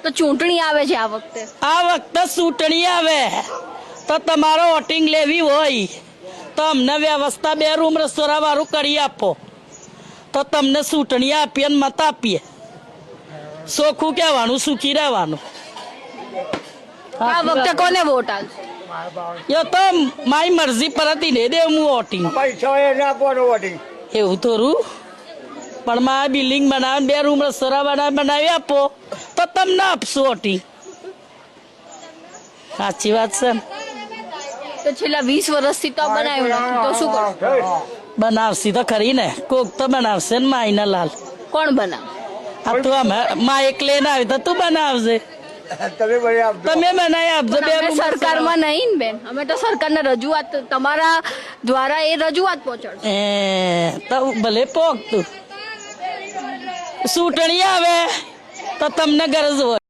તો ચૂંટણી આવે છે આ વખતે ચૂંટણી આવે તો તમારો વોટિંગ લેવી હોય તો અમને વ્યવસ્થા 2 રૂમ રસોડા વાળું કરી આપો તો તમને ચૂંટણી આપીએ ને મત આપીએ સોખું કહેવાનું સુખી રહેવાનું આ વખતે કોને વોટ આપશે એ તો મારી મરજી પરથી નહીં દે હું વોટિંગ એવું થોડું પણ મારે બિલ્ડિંગ બનાવે 2 રૂમ રસોડા બનાવી આપો તો તમને આપશું વોટિંગ સાચી વાત છે તો છેલ્લા 20 વર્ષથી તો બનાવ્યું નથી તો શું કરો બનાવશી તો ખરી ને કોક તો બનાવશે ને માયના લાલ કોણ બનાવે આ તું અમે માં એક લઈને આવી તો તું બનાવજે તમે બનાવી આપજો અમે સરકારમાં નહીં ને બેન અમે તો સરકારને રજૂઆત તમારા દ્વારા એ રજૂઆત પહોંચાડશે તો ભલે પોક તું ચૂંટણી આવે તો તમને ગરજ હોય